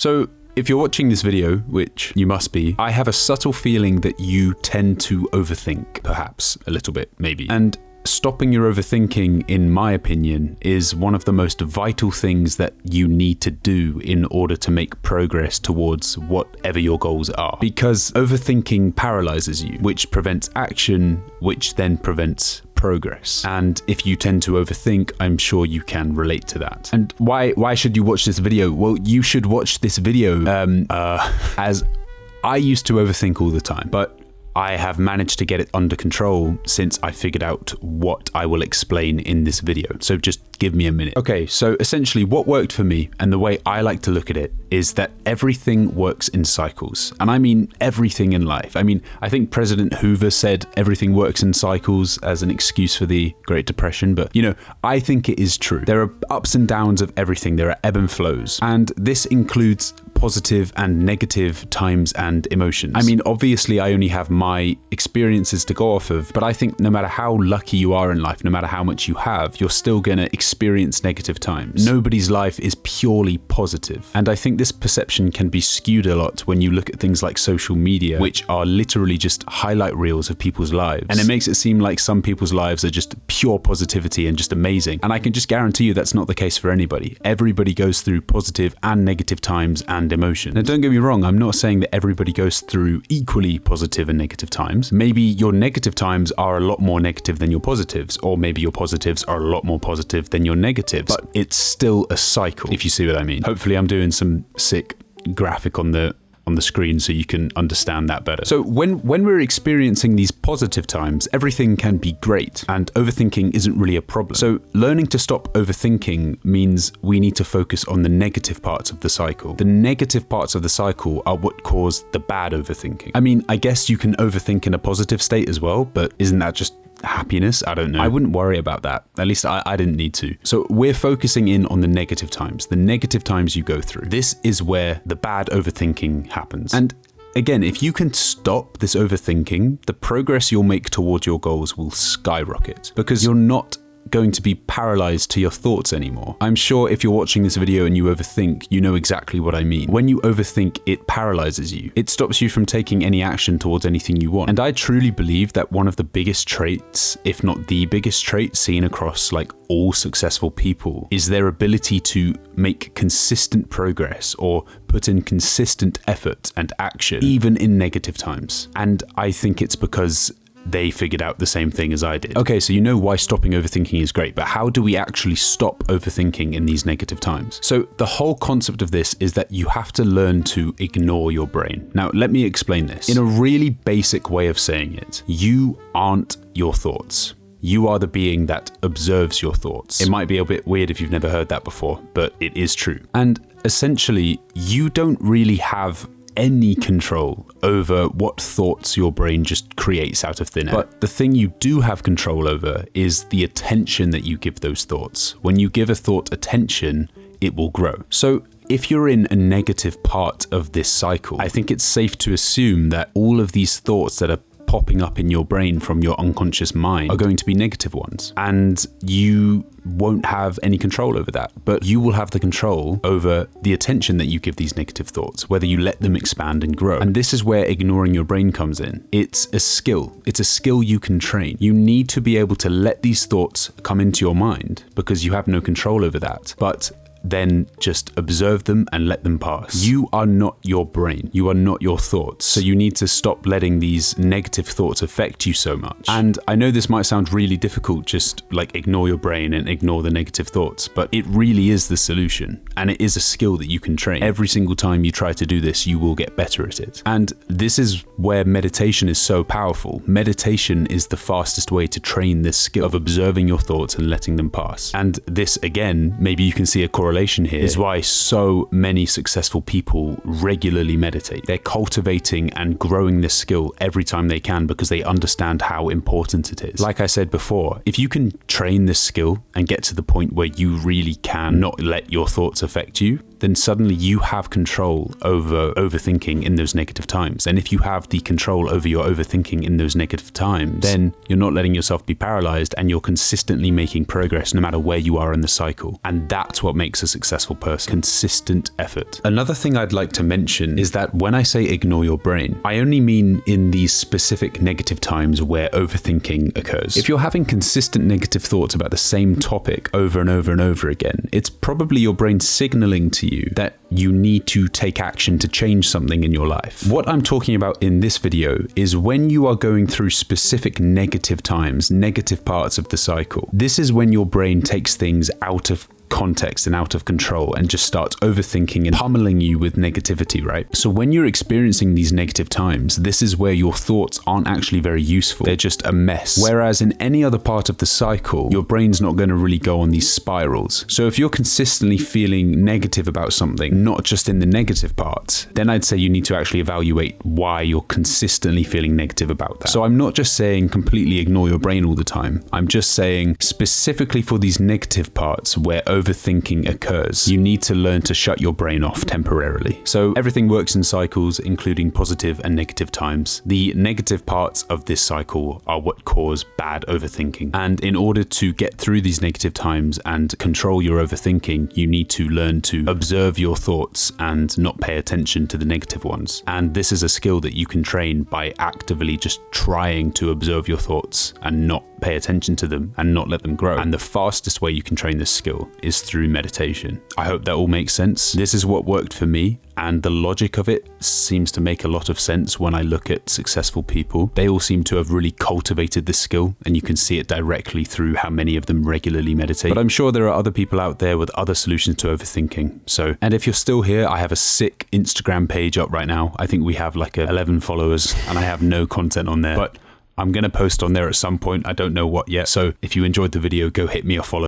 So if you're watching this video, which you must be, I have a subtle feeling that you tend to overthink, perhaps a little bit, maybe. And stopping your overthinking, in my opinion, is one of the most vital things that you need to do in order to make progress towards whatever your goals are. Because overthinking paralyzes you, which prevents action, which then prevents progress. And if you tend to overthink, I'm sure you can relate to that. And why should you watch this video? Well, you should watch this video as I used to overthink all the time, but I have managed to get it under control since I figured out what I will explain in this video. So just give me a minute. Okay, so essentially what worked for me, and the way I like to look at it, is that everything works in cycles. And I mean everything in life. I mean, I think President Hoover said everything works in cycles as an excuse for the Great Depression, but I think it is true. There are ups and downs of everything. There are ebb and flows. And this includes positive and negative times and emotions. I mean, obviously I only have my experiences to go off of, but I think no matter how lucky you are in life, no matter how much you have, you're still gonna experience negative times. Nobody's life is purely positive. And I think this perception can be skewed a lot when you look at things like social media, which are literally just highlight reels of people's lives. And it makes it seem like some people's lives are just pure positivity and just amazing. And I can just guarantee you that's not the case for anybody. Everybody goes through positive and negative times and emotions. Now, don't get me wrong, I'm not saying that everybody goes through equally positive and negative times. Maybe your negative times are a lot more negative than your positives, or maybe your positives are a lot more positive than your negatives, but it's still a cycle, if you see what I mean. Hopefully I'm doing some sick graphic on the screen so you can understand that better. So when we're experiencing these positive times, everything can be great and overthinking isn't really a problem. So learning to stop overthinking means we need to focus on the negative parts of the cycle. The negative parts of the cycle are what cause the bad overthinking. I mean, I guess you can overthink in a positive state as well, but isn't that just happiness? I don't know. I wouldn't worry about that. At least I didn't need to. So we're focusing in on the negative times you go through. This is where the bad overthinking happens. And again, if you can stop this overthinking, the progress you'll make towards your goals will skyrocket because you're not going to be paralyzed to your thoughts anymore. I'm sure if you're watching this video and you overthink, you know exactly what I mean. When you overthink, it paralyzes you. It stops you from taking any action towards anything you want. And I truly believe that one of the biggest traits, if not the biggest trait seen across like all successful people, is their ability to make consistent progress or put in consistent effort and action, even in negative times. And I think it's because they figured out the same thing as I did. Okay, so you know why stopping overthinking is great, but how do we actually stop overthinking in these negative times? So the whole concept of this is that you have to learn to ignore your brain. Now, let me explain this. In a really basic way of saying it, you aren't your thoughts. You are the being that observes your thoughts. It might be a bit weird if you've never heard that before, but it is true. And essentially, you don't really have any control over what thoughts your brain just creates out of thin air. But the thing you do have control over is the attention that you give those thoughts. When you give a thought attention, it will grow. So if you're in a negative part of this cycle, I think it's safe to assume that all of these thoughts that are popping up in your brain from your unconscious mind are going to be negative ones, and you won't have any control over that, but you will have the control over the attention that you give these negative thoughts, whether you let them expand and grow. And this is where ignoring your brain comes in. It's a skill. It's a skill you can train. You need to be able to let these thoughts come into your mind because you have no control over that, but then just observe them and let them pass. You are not your brain. You are not your thoughts. So you need to stop letting these negative thoughts affect you so much. And I know this might sound really difficult, just like ignore your brain and ignore the negative thoughts, but it really is the solution. And it is a skill that you can train. Every single time you try to do this, you will get better at it. And this is where meditation is so powerful. Meditation is the fastest way to train this skill of observing your thoughts and letting them pass. And this, again, maybe you can see a correlation here, is why so many successful people regularly meditate. They're cultivating and growing this skill every time they can because they understand how important it is. Like I said before, if you can train this skill and get to the point where you really can not let your thoughts affect you, then suddenly you have control over overthinking in those negative times. And if you have the control over your overthinking in those negative times, then you're not letting yourself be paralyzed and you're consistently making progress no matter where you are in the cycle. And that's what makes a successful person: consistent effort. Another thing I'd like to mention is that when I say ignore your brain, I only mean in these specific negative times where overthinking occurs. If you're having consistent negative thoughts about the same topic over and over and over again, it's probably your brain signaling to you that you need to take action to change something in your life. What I'm talking about in this video is when you are going through specific negative times, negative parts of the cycle. This is when your brain takes things out of context and out of control and just starts overthinking and pummeling you with negativity, right? So when you're experiencing these negative times, this is where your thoughts aren't actually very useful. They're just a mess. Whereas in any other part of the cycle, your brain's not going to really go on these spirals. So if you're consistently feeling negative about something, not just in the negative parts, then I'd say you need to actually evaluate why you're consistently feeling negative about that. So I'm not just saying completely ignore your brain all the time. I'm just saying specifically for these negative parts where overthinking occurs, you need to learn to shut your brain off temporarily. So everything works in cycles, including positive and negative times. The negative parts of this cycle are what cause bad overthinking. And in order to get through these negative times and control your overthinking, you need to learn to observe your thoughts and not pay attention to the negative ones. And this is a skill that you can train by actively just trying to observe your thoughts and not pay attention to them and not let them grow. And the fastest way you can train this skill is through meditation. I hope that all makes sense. This is what worked for me, and the logic of it seems to make a lot of sense when I look at successful people. They all seem to have really cultivated this skill, and you can see it directly through how many of them regularly meditate. But I'm sure there are other people out there with other solutions to overthinking. And if you're still here, I have a sick Instagram page up right now. I think we have like 11 followers and I have no content on there, but I'm going to post on there at some point. I don't know what yet. So if you enjoyed the video, go hit me a follow.